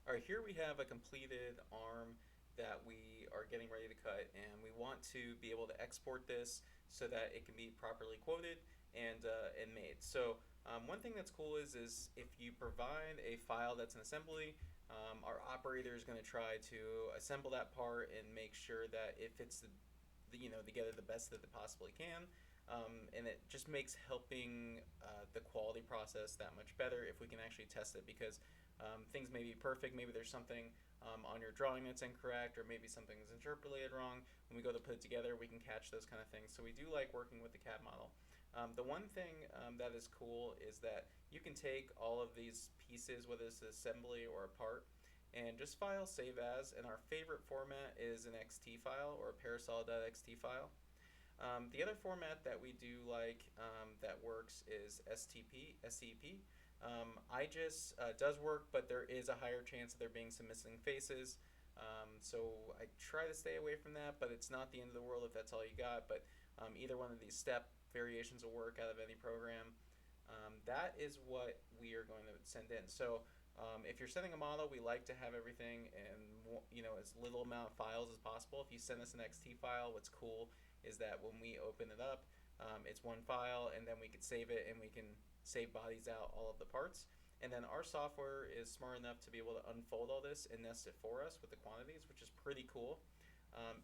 All right, here we have a completed arm that we are getting ready to cut, and we want to be able to export this so that it can be properly quoted and made. So one thing that's cool is if you provide a file that's an assembly, our operator is going to try to assemble that part and make sure that it fits together the best that it possibly can. And it just makes helping the quality process that much better if we can actually test it, because things may be perfect. Maybe there's something on your drawing that's incorrect, or maybe something is interpolated wrong. When we go to put it together, we can catch those kind of things. So we do like working with the CAD model. The one thing that is cool is that you can take all of these pieces, whether it's an assembly or a part, and just file save as. And our favorite format is an XT file or a Parasolid.xt file. The other format that we do like that works is STP. IGES does work, but there is a higher chance of there being some missing faces. So I try to stay away from that, but it's not the end of the world if that's all you got. But either one of these step variations will work out of any program. That is what we are going to send in. So if you're sending a model, we like to have everything in as little amount of files as possible. If you send us an XT file, what's cool is that when we open it up, it's one file, and then we could save it, and we can save bodies out all of the parts. And then our software is smart enough to be able to unfold all this and nest it for us with the quantities, which is pretty cool.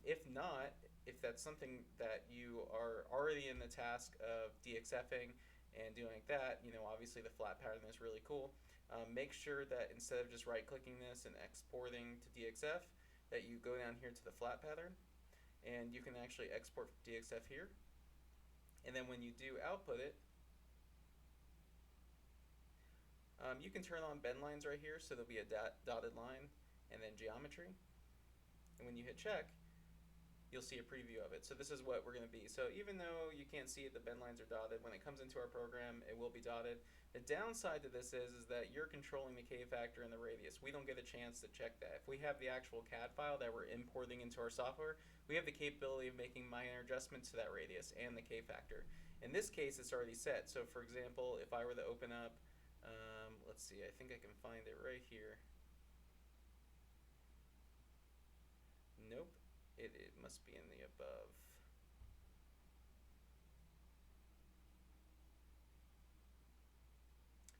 If not, if that's something that you are already in the task of DXFing and doing like that, obviously the flat pattern is really cool. Make sure that instead of just right-clicking this and exporting to DXF, that you go down here to the flat pattern, and you can actually export DXF here. And then when you do output it, you can turn on bend lines right here, so there'll be a dotted line and then geometry. And when you hit check, you'll see a preview of it. So this is what we're going to be. So even though you can't see it, the bend lines are dotted. When it comes into our program, it will be dotted. The downside to this is that you're controlling the K factor and the radius. We don't get a chance to check that. If we have the actual CAD file that we're importing into our software, we have the capability of making minor adjustments to that radius and the K factor. In this case, it's already set. So for example, if I were to open up, let's see, I think I can find it right here. Nope. It must be in the above.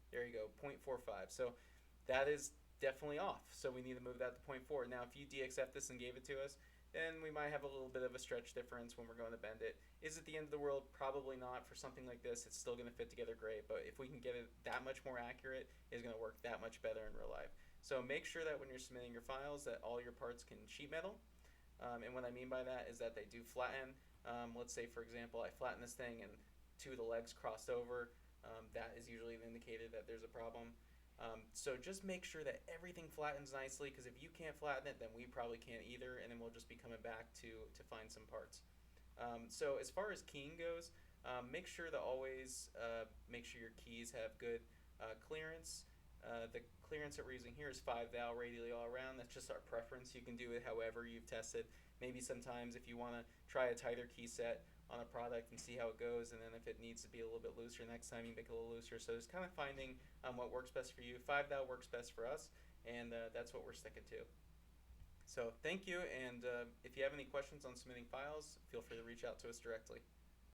There you go, 0.45. So that is definitely off. So we need to move that to 0.4. Now, if you DXF this and gave it to us, then we might have a little bit of a stretch difference when we're going to bend it. Is it the end of the world? Probably not. For something like this, it's still going to fit together great. But if we can get it that much more accurate, it's going to work that much better in real life. So make sure that when you're submitting your files that all your parts can sheet metal. And what I mean by that is that they do flatten. Let's say, for example, I flatten this thing and two of the legs crossed over. That is usually an indicator that there's a problem. So just make sure that everything flattens nicely, because if you can't flatten it, then we probably can't either, and then we'll just be coming back to find some parts. So as far as keying goes, make sure to always make sure your keys have good clearance. The clearance that we're using here is 5 thou radially all around. That's just our preference. You can do it however you've tested. Maybe sometimes if you want to try a tighter key set on a product and see how it goes, and then if it needs to be a little bit looser next time, you make it a little looser. So just kind of finding what works best for you. 5 thou works best for us, and that's what we're sticking to. So thank you, and if you have any questions on submitting files, feel free to reach out to us directly.